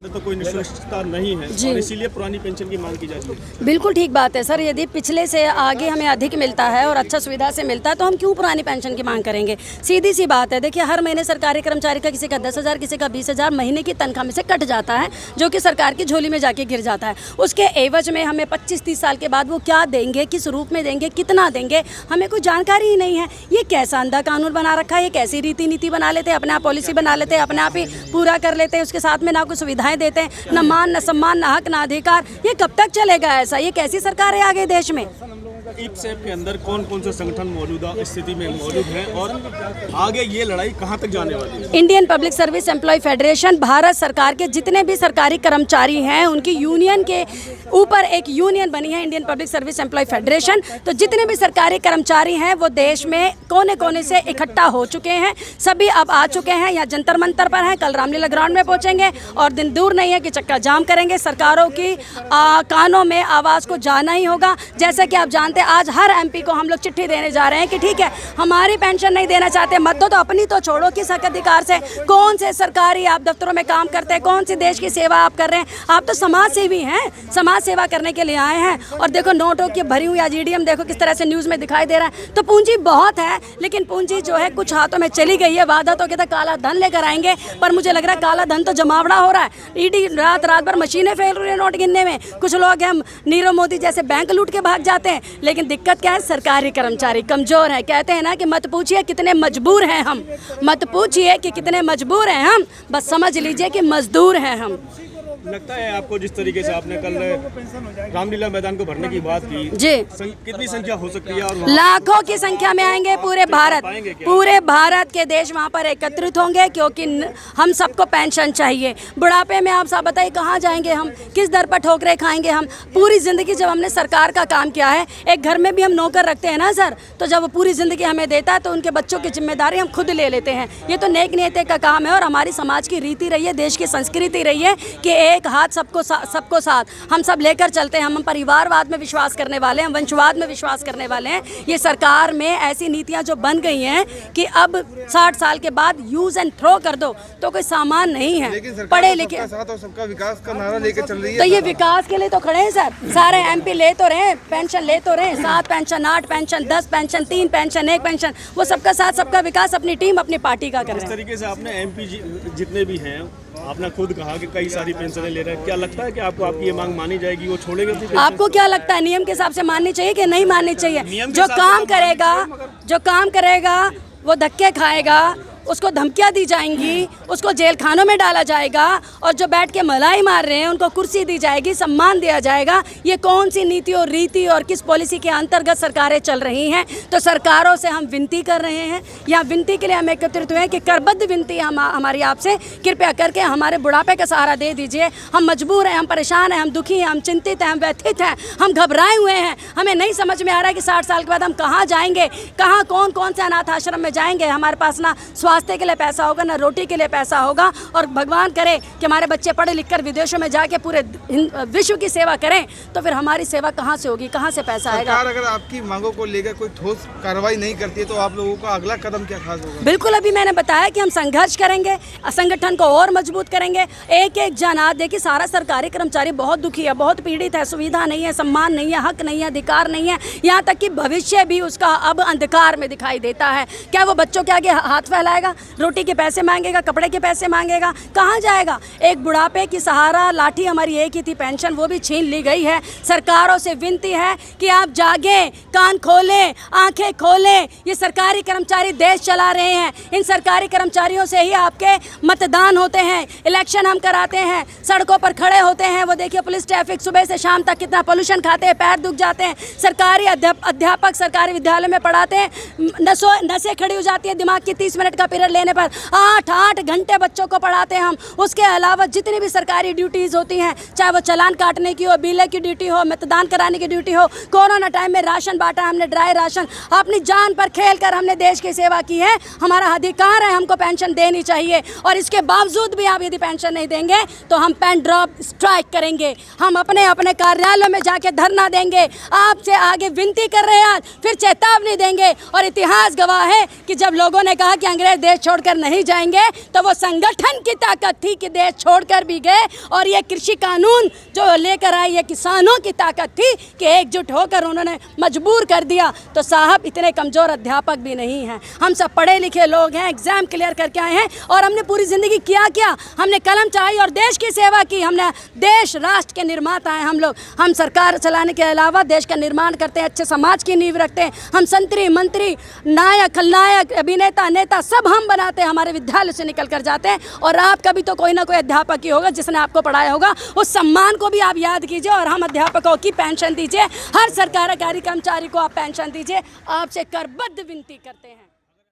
तो कोई निश्चितता नहीं है और इसीलिए पुरानी पेंशन की मांग की जाती है। बिल्कुल ठीक बात है सर। यदि पिछले से आगे हमें अधिक मिलता है और अच्छा सुविधा से मिलता है तो हम क्यों पुरानी पेंशन की मांग करेंगे। सीधी सी बात है। देखिए, हर महीने सरकारी कर्मचारी का किसी का 10,000 किसी का 20,000 महीने की तनख्वाह में से कट जाता है, जो कि सरकार की झोली में जाके गिर जाता है। उसके एवज में हमें 25-30 साल के बाद वो क्या देंगे, किस रूप में देंगे, कितना देंगे, हमें कोई जानकारी ही नहीं है। ये कैसा अंधा कानून बना रखा है, ये कैसी रीति नीति बना लेते हैं, अपने आप पॉलिसी बना लेते हैं, अपने आप ही पूरा कर लेते हैं, उसके साथ में ना कोई सुविधाएं देते हैं, न मान, न सम्मान, न हक, न अधिकार। ये कब तक चलेगा ऐसा? ये कैसी सरकार है आगे देश में? ईपीएफओ के अंदर कौन कौन से संगठन मौजूदा स्थिति में मौजूद हैं और आगे ये लड़ाई कहां तक जाने वाली है? Indian public service employ federation Bharat सरकार के जितने भी सरकारी कर्मचारी हैं उनकी यूनियन के ऊपर एक यूनियन बनी है, Indian public service employ federation. तो जितने भी सरकारी कर्मचारी हैं वो देश में कोने कोने से इकट्ठा हो चुके हैं। सभी अब आ चुके हैं, या जंतर मंतर पर हैं, कल रामलीला ग्राउंड में पहुंचेंगे और दिन दूर नहीं है कि चक्का जाम करेंगे। सरकारों की कानों में आवाज़ को जाना ही होगा। जैसे कि आप जानते हैं, आज हर एमपी को हम लोग चिट्ठी देने जा रहे हैं कि ठीक है, हमारी पेंशन नहीं देना चाहते, मत दो तो अपनी तो छोड़ो। किस हक अधिकार से? कौन से सरकारी आप दफ्तरों में काम करते हैं, कौन सी देश की सेवा आप कर रहे हैं? आप तो समाज सेवी हैं, समाज सेवा करने के लिए आए हैं। और देखो, नोटों की भरी हुई आजीडीएम देखो किस तरह से न्यूज़ में दिखाई दे रहा है। तो पूंजी बहुत है, लेकिन पूंजी जो है कुछ हाथों में चली गई है। वादा तो कहता काला धन लेकर आएंगे, पर मुझे लग रहा है काला धन तो जमावड़ा हो रहा है। ईडी रात भर मशीनें फेल रही है नोट गिनने में। कुछ लोग हैं नीरव मोदी जैसे बैंक लूट के भाग जाते हैं। लेकिन दिक्कत क्या है? सरकारी कर्मचारी कमजोर है। कहते हैं ना कि मत पूछिए कितने मजबूर हैं हम, मत पूछिए कि कितने मजबूर हैं हम, बस समझ लीजिए कि मजदूर हैं हम। लगता है आपको, जिस तरीके से आपने कल रामलीला मैदान को भरने की बात की जी, कितनी संख्या हो सकती है? और लाखों की संख्या में आएंगे पूरे भारत के देश वहाँ पर एकत्रित होंगे, क्योंकि हम सबको पेंशन चाहिए। बुढ़ापे में आप सब बताइए कहाँ जाएंगे हम, किस दर पर ठोकरें खाएंगे हम? पूरी जिंदगी जब हमने सरकार का काम किया है, एक घर में भी हम नौकर रखते हैं ना सर, तो जब वो पूरी जिंदगी हमें देता है तो उनके बच्चों की जिम्मेदारी हम खुद ले लेते हैं। ये तो नेक नियति का काम है और हमारी समाज की रीति रही है, देश की संस्कृति रही है कि एक हाथ सबको साथ हम सब लेकर चलते हैं। हम परिवारवाद में विश्वास करने वाले हैं, वंशवाद में विश्वास करने वाले हैं। ये सरकार में ऐसी नीतियां जो बन गई हैं कि अब 60 साल के बाद यूज एंड थ्रो कर दो तो कोई सामान नहीं है। पढ़े लिखे और सबका विकास का नारा लेकर चल रही है, तो ये विकास के लिए तो खड़े हैं सर। सारे एमपी ले तो रहे, पेंशन ले तो रहे, 7 pension, 8 pension, 10 pension, 3 pension, 1 pension, वो सबका साथ सबका विकास अपनी टीम अपनी पार्टी का कर रहे हैं। इस तरीके से आपने एमपी जितने भी हैं, आपने खुद कहा कि कई सारी पेंशनें ले रहे हैं। क्या लगता है कि आपको आपकी ये मांग मानी जाएगी, वो छोड़ेंगे अपनी पेंशन? आपको क्या लगता है, नियम के हिसाब से माननी चाहिए कि नहीं माननी चाहिए? जो काम करेगा वो धक्के खाएगा, उसको धमकियां दी जाएंगी, उसको जेल खानों में डाला जाएगा, और जो बैठ के मलाई मार रहे हैं उनको कुर्सी दी जाएगी, सम्मान दिया जाएगा। ये कौन सी नीति और रीति और किस पॉलिसी के अंतर्गत सरकारें चल रही हैं? तो सरकारों से हम विनती कर रहे हैं, या विनती के लिए हम एकत्रित हुए हैं कि करबद्ध विनती हमारी आपसे, कृपया करके हमारे बुढ़ापे का सहारा दे दीजिए। हम मजबूर हैं, हम परेशान हैं, हम दुखी हैं, हम चिंतित हैं, हम व्यथित हैं, हम घबराए हुए हैं। हमें नहीं समझ में आ रहा है कि 60 साल के बाद हम कहाँ जाएंगे, कहाँ कौन कौन से अनाथ आश्रम में जाएंगे। हमारे पास ना स्वास्थ्य के लिए पैसा होगा, ना रोटी के लिए पैसा होगा, और भगवान करे कि हमारे बच्चे पढ़े लिख कर विदेशों में जाके पूरे विश्व की सेवा करें, तो फिर हमारी सेवा कहाँ से होगी, कहाँ से पैसा आएगा? सरकार अगर आपकी मांगों को लेकर कोई ठोस कार्रवाई नहीं करती है तो आप लोगों का अगला कदम क्या खास होगा? बिल्कुल, अभी मैंने बताया कि हम संघर्ष करेंगे, संगठन को और मजबूत करेंगे। एक एक जन, आज देखिए सारा सरकारी कर्मचारी बहुत दुखी है, बहुत पीड़ित है, सुविधा नहीं है, सम्मान नहीं है, हक नहीं है, अधिकार नहीं है, यहाँ तक कि भविष्य भी उसका अब अंधकार में दिखाई देता है। क्या वो बच्चों के आगे हाथ फैलाएगा, रोटी के पैसे मांगेगा, कपड़े के पैसे मांगेगा? कहाँ जाएगा? एक बुढ़ापे की सहारा लाठी हमारी एक ही थी, पेंशन, वो भी छीन ली गई है। सरकारों से विनती है कि आप जागें, कान खोलें, आंखें खोलें। ये सरकारी कर्मचारी देश चला रहे हैं, इन सरकारी कर्मचारियों से ही आपके मतदान होते हैं, इलेक्शन हम कराते हैं, सड़कों पर खड़े होते हैं। वो देखिए पुलिस ट्रैफिक सुबह से शाम तक कितना पोल्यूशन खाते हैं, पैर दुख जाते हैं। सरकारी अध्यापक सरकारी विद्यालय में पढ़ाते हैं, नसें खड़ी हो जाती है दिमाग की 30 मिनट का पीरियड लेने पर। 8 घंटे बच्चों को पढ़ाते हैं हम। उसके अलावा जितनी भी सरकारी ड्यूटीज़ होती हैं, चाहे वो चालान काटने की हो, बिल की ड्यूटी हो, मतदान कराने की ड्यूटी हो, कोरोना टाइम में राशन बांटा हमने, ड्राई राशन, अपनी जान पर खेल कर हमने देश की सेवा की है। हमारा अधिकार है, हमको पेंशन देनी चाहिए, और इसके बावजूद भी आप यदि पेंशन नहीं देंगे तो हम पेन ड्रॉप स्ट्राइक करेंगे। हम अपने अपने कार्यालयों में जाके धरना देंगे, आपसे आगे विनती कर रहे हैं, आज फिर चेतावनी देंगे। और इतिहास गवाह है कि जब लोगों ने कहा कि अंग्रेज देश छोड़कर नहीं जाएंगे तो वो संगठन की ताकत थी कि देश छोड़कर भी गए, और ये कृषि कानून जो लेकर आए ये किसानों की ताकत थी कि एकजुट होकर उन्होंने मजबूर कर दिया। तो साहब इतने कमज़ोर अध्यापक भी नहीं हैं, हम सब पढ़े लिखे लोग हैं, एग्ज़ाम क्लियर करके आए हैं, और हमने पूरी ज़िंदगी क्या हमने कलम चलाई और देश की सेवा की। हमने देश राष्ट्र के निर्माता हैं हम लोग। हम सरकार चलाने के अलावा देश का निर्माण करते हैं, अच्छे समाज की नींव रखते हैं। हम संतरी मंत्री नायक खलनायक अभिनेता नेता सब हम बनाते हैं, हमारे विद्यालय से निकल कर जाते हैं। और आपका भी तो कोई ना कोई अध्यापक ही होगा जिसने आपको पढ़ाया होगा, उस सम्मान को भी आप याद कीजिए। और हम अध्यापकों की पेंशन दीजिए, हर सरकारी कर्मचारी को आप पेंशन दीजिए, आपसे करबद्ध विनती करते हैं।